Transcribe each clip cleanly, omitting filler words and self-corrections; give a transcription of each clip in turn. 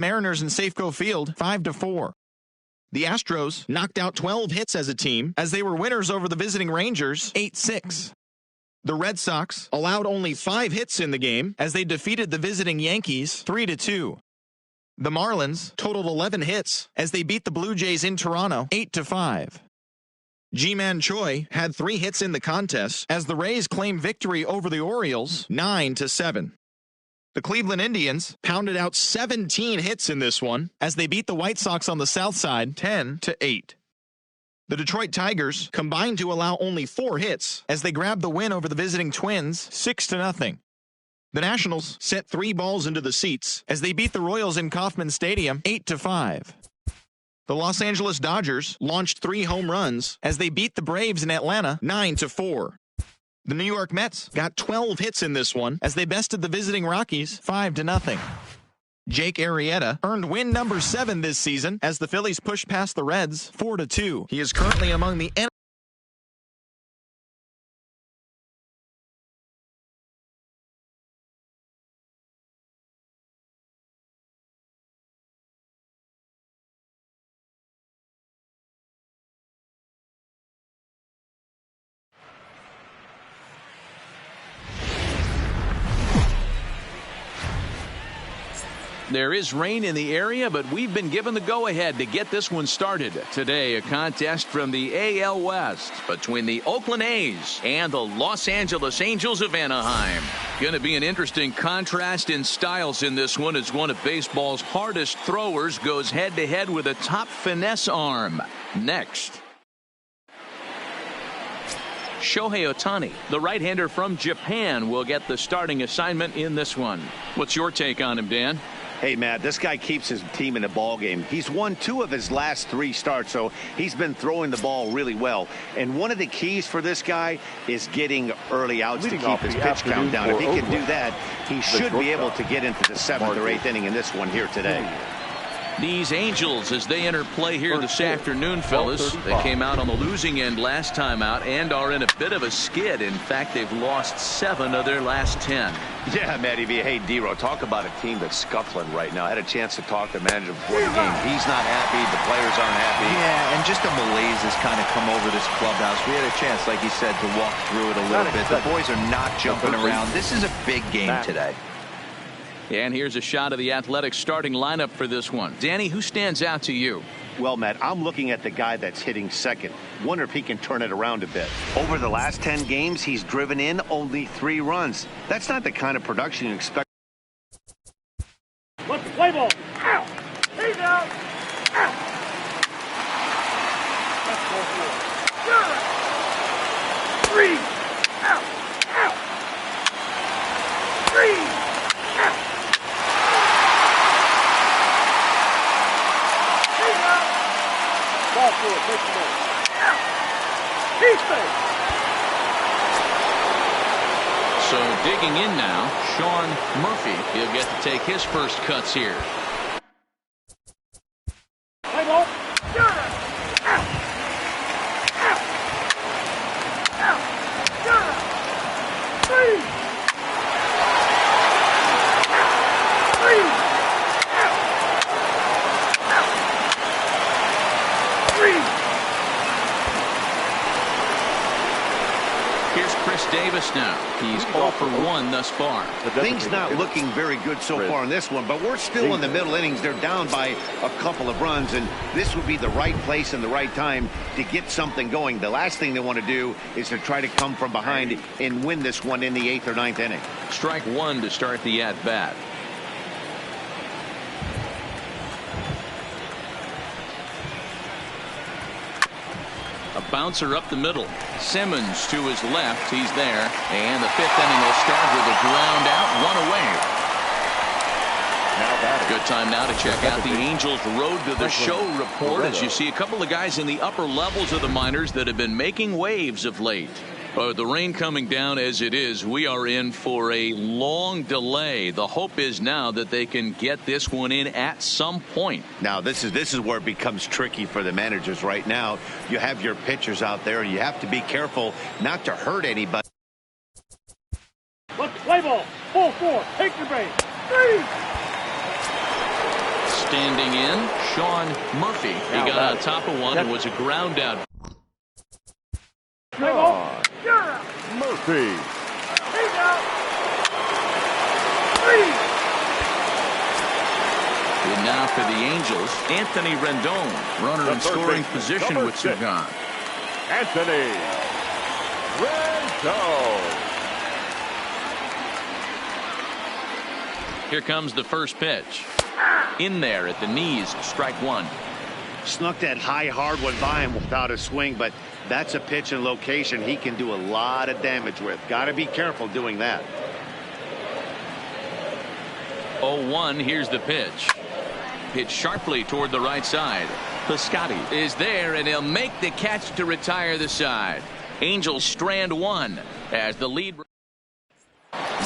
Mariners in Safeco Field 5-4. The Astros knocked out 12 hits as a team as they were winners over the visiting Rangers 8-6. The Red Sox allowed only 5 hits in the game as they defeated the visiting Yankees 3-2. The Marlins totaled 11 hits as they beat the Blue Jays in Toronto 8-5. Ji-Man Choi had 3 hits in the contest as the Rays claimed victory over the Orioles 9-7. The Cleveland Indians pounded out 17 hits in this one as they beat the White Sox on the south side 10-8. The Detroit Tigers combined to allow only 4 hits as they grabbed the win over the visiting Twins 6-0. The Nationals sent 3 balls into the seats as they beat the Royals in Kauffman Stadium 8-5. The Los Angeles Dodgers launched 3 home runs as they beat the Braves in Atlanta 9-4. The New York Mets got 12 hits in this one as they bested the visiting Rockies 5-0. Jake Arrieta earned win number 7 this season as the Phillies pushed past the Reds 4-2. He is currently among the There is rain in the area, but we've been given the go-ahead to get this one started. Today, a contest from the AL West between the Oakland A's and the Los Angeles Angels of Anaheim. Going to be an interesting contrast in styles in this one as one of baseball's hardest throwers goes head-to-head with a top finesse arm. Next. Shohei Ohtani, the right-hander from Japan, will get the starting assignment in this one. What's your take on him, Dan? Hey, Matt, this guy keeps his team in the ball game. He's won 2 of his last 3 starts, so he's been throwing the ball really well. And one of the keys for this guy is getting early outs to keep his pitch count down. If he can do that, he should be able to get into the 7th or 8th inning in this one here today. These Angels, as they enter play here this afternoon, fellas, they came out on the losing end last time out and are in a bit of a skid. In fact, they've lost 7 of their last 10. Yeah, Matty V. Hey, D-Row, talk about a team that's scuffling right now. I had a chance to talk to the manager before the game. He's not happy. The players aren't happy. Yeah, and just a malaise has kind of come over this clubhouse. We had a chance, like you said, to walk through it a little bit. The boys are not jumping around. This is a big game today. And here's a shot of the Athletics starting lineup for this one. Danny, who stands out to you? Well, Matt, I'm looking at the guy that's hitting second. Wonder if he can turn it around a bit. Over the last 10 games, he's driven in only 3 runs. That's not the kind of production you expect. Let's play ball. Ow! He's out. Ow! That's ball 4. 3. Out. Out. 3. Ball 4, take the ball. He's safe. So digging in now, Sean Murphy. He'll get to take his first cuts here. Play ball. Out. Out. Out. Out. 3. 3. Here's Chris Davis now. He's 0 for 1 thus far. Things not looking very good so far in this one, but we're still in the middle innings. They're down by a couple of runs, and this would be the right place and the right time to get something going. The last thing they want to do is to try to come from behind and win this one in the 8th or 9th inning. Strike 1 to start the at-bat. A bouncer up the middle. Simmons to his left. He's there. And the 5th inning will start with a ground out, 1 away. Good time now to check out the Angels Road to the Show report as you see a couple of guys in the upper levels of the minors that have been making waves of late. The rain coming down as it is, we are in for a long delay. The hope is now that they can get this one in at some point. Now, this is where it becomes tricky for the managers right now. You have your pitchers out there. You have to be careful not to hurt anybody. Let's play ball. Ball 4. Take your base. 3. Standing in, Sean Murphy. He got on top of one and was a ground out. Sean Murphy. He's out. 3. And now for the Angels, Anthony Rendon, runner in scoring position with 2 gone. Anthony Rendon. Here comes the first pitch. In there at the knees, strike 1. Snuck that high hard one by him without a swing, but that's a pitch and location he can do a lot of damage with. Got to be careful doing that. 0-1, here's the pitch. Hit sharply toward the right side. Piscotty is there, and he'll make the catch to retire the side. Angels strand 1 as the lead.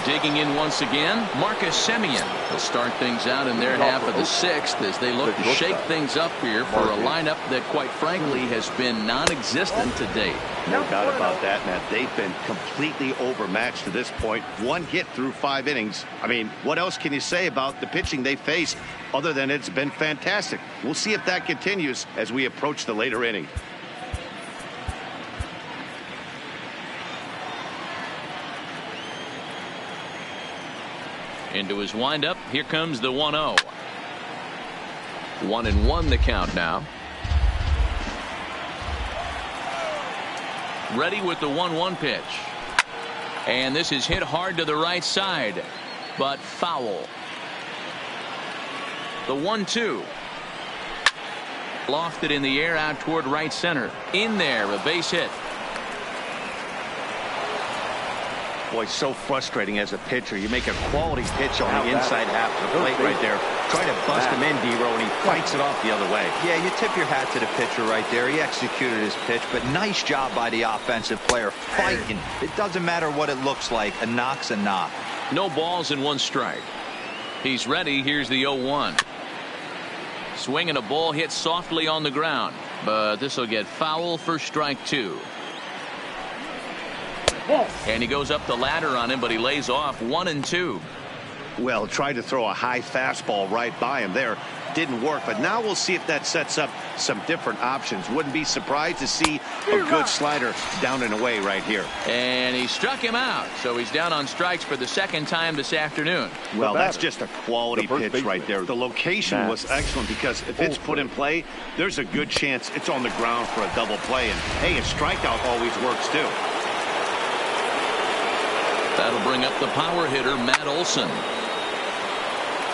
Digging in once again, Marcus Semien will start things out in their half of the 6th as they look to shake things up here for a lineup that, quite frankly, has been non-existent to date. No doubt about that, Matt. They've been completely overmatched to this point. 1 hit through 5 innings. I mean, what else can you say about the pitching they faced other than it's been fantastic? We'll see if that continues as we approach the later inning. Into his windup, here comes the 1-0. 1-1 the count now. Ready with the 1-1 pitch. And this is hit hard to the right side, but foul. The 1-2. Lofted in the air out toward right center. In there, a base hit. Boy, so frustrating as a pitcher. You make a quality pitch on the inside half of the plate right there. Try to bust him in, D-Row, and he fights it off the other way. Yeah, you tip your hat to the pitcher right there. He executed his pitch, but nice job by the offensive player fighting. It doesn't matter what it looks like. A knock's a knock. No balls and 1 strike. He's ready. Here's the 0-1. Swinging a ball hit softly on the ground, but this will get foul for strike 2. And he goes up the ladder on him, but he lays off 1-2. Well, tried to throw a high fastball right by him there. Didn't work, but now we'll see if that sets up some different options. Wouldn't be surprised to see a good slider down and away right here. And he struck him out, so he's down on strikes for the 2nd time this afternoon. Well, that's just a quality pitch right there. The location was excellent because if it's put in play, there's a good chance it's on the ground for a double play. And, hey, a strikeout always works, too. That'll bring up the power hitter, Matt Olson.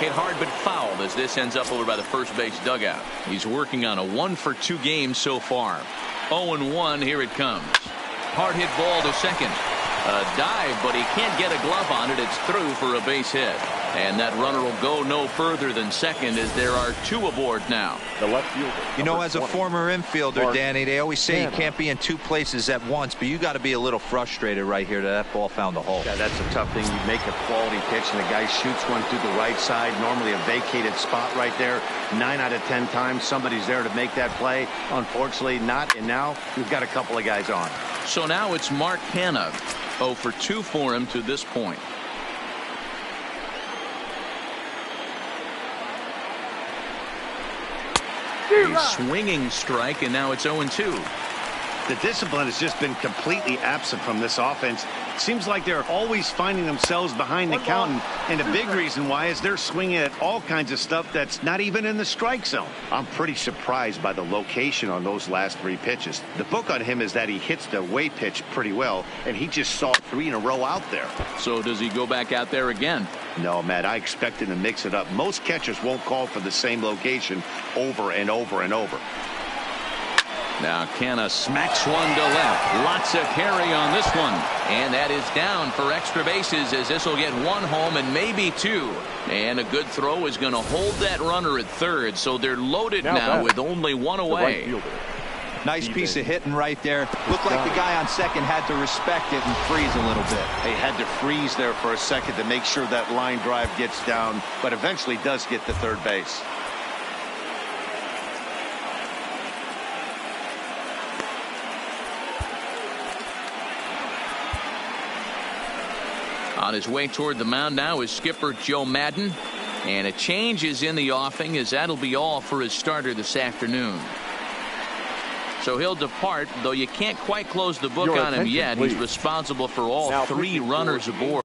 Hit hard but fouled as this ends up over by the first base dugout. He's working on a 1-for-2 game so far. 0-1, here it comes. Hard hit ball to second. A dive, but he can't get a glove on it. It's through for a base hit. And that runner will go no further than second as there are 2 aboard now. The left fielder. You know, as a former infielder, Danny, they always say you can't be in 2 places at once, but you got to be a little frustrated right here that ball found the hole. Yeah, that's a tough thing. You make a quality pitch and the guy shoots one through the right side, normally a vacated spot right there. 9 out of 10 times somebody's there to make that play. Unfortunately not, and now we've got a couple of guys on. So now it's Mark Canha. 0-for-2 for him to this point. A swinging strike, and now it's 0-2. The discipline has just been completely absent from this offense. It seems like they're always finding themselves behind the count, and a big reason why is they're swinging at all kinds of stuff that's not even in the strike zone. I'm pretty surprised by the location on those last 3 pitches. The book on him is that he hits the away pitch pretty well, and he just saw 3 in a row out there. So does he go back out there again? No, Matt, I expect him to mix it up. Most catchers won't call for the same location over and over and over. Now Canha smacks one to left. Lots of carry on this one. And that is down for extra bases as this will get 1 home and maybe 2. And a good throw is going to hold that runner at third. So they're loaded now with only 1 away. Nice piece of hitting right there. Looked like the guy on second had to respect it and freeze a little bit. He had to freeze there for a second to make sure that line drive gets down, but eventually does get to third base. On his way toward the mound now is skipper Joe Madden. And a change is in the offing, as that'll be all for his starter this afternoon. So he'll depart, though you can't quite close the book on him yet. Please. He's responsible for all now 3 runners aboard.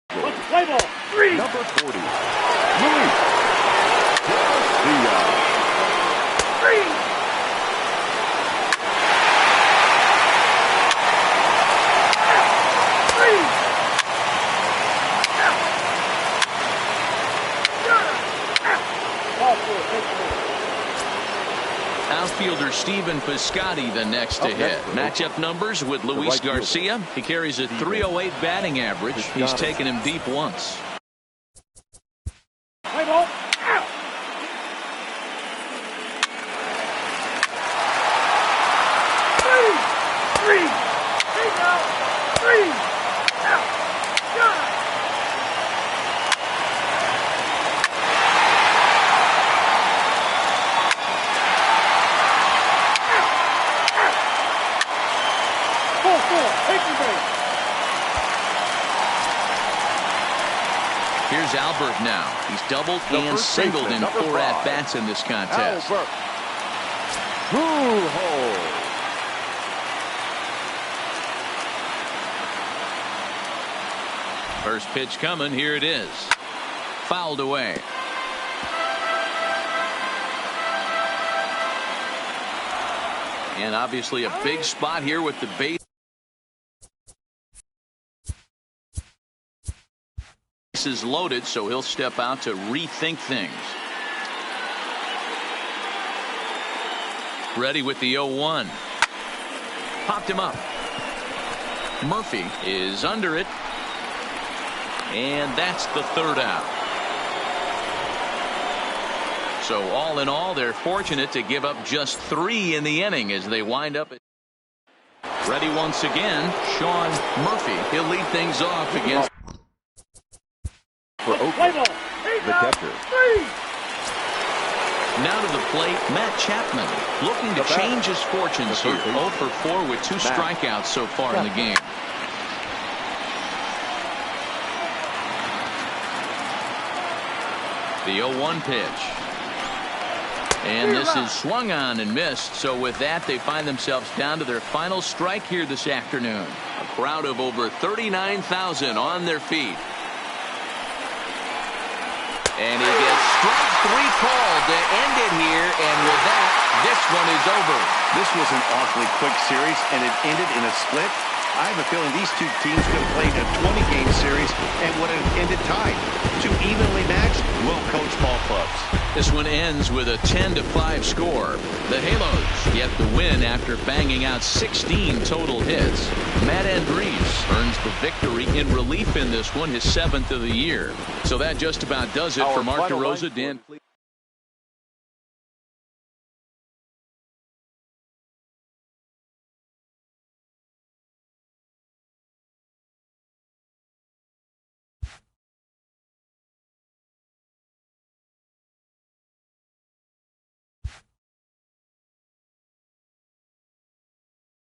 Play ball. 3. Number 40. Luis Garcia. 3. Outfielder Stephen Piscotty the next to hit. Matchup numbers with Luis Garcia. He carries a .308 batting average. He's taken him deep once. Play ball. Out. 3. Take out. 3. Out. Got it. Here's Albert now. He's doubled and singled in 4 at-bats in this contest. Albert Pujols. First pitch coming. Here it is. Fouled away. And obviously a big spot here with the base. Is loaded, so he'll step out to rethink things. Ready with the 0-1. Popped him up. Murphy is under it, and that's the 3rd out. So all in all, they're fortunate to give up just 3 in the inning as they wind up. Ready once again, Sean Murphy. He'll lead things off against For Oakland, the catcher. 3. Now to the plate, Matt Chapman looking to change his fortunes here. 0 for 4 with 2 strikeouts so far in the game. The 0-1 pitch. And this is swung on and missed. So with that, they find themselves down to their final strike here this afternoon. A crowd of over 39,000 on their feet. And he gets strike 3 called to end it here, and with that, this one is over. This was an awfully quick series, and it ended in a split. I have a feeling these 2 teams could have played a 20-game series and would have ended tied. 2 evenly matched, well-coached ball clubs. This one ends with a 10-5 score. The Halos get the win after banging out 16 total hits. Matt Andriese earns the victory in relief in this one, his 7th of the year. So that just about does it for Mark DeRosa. Dan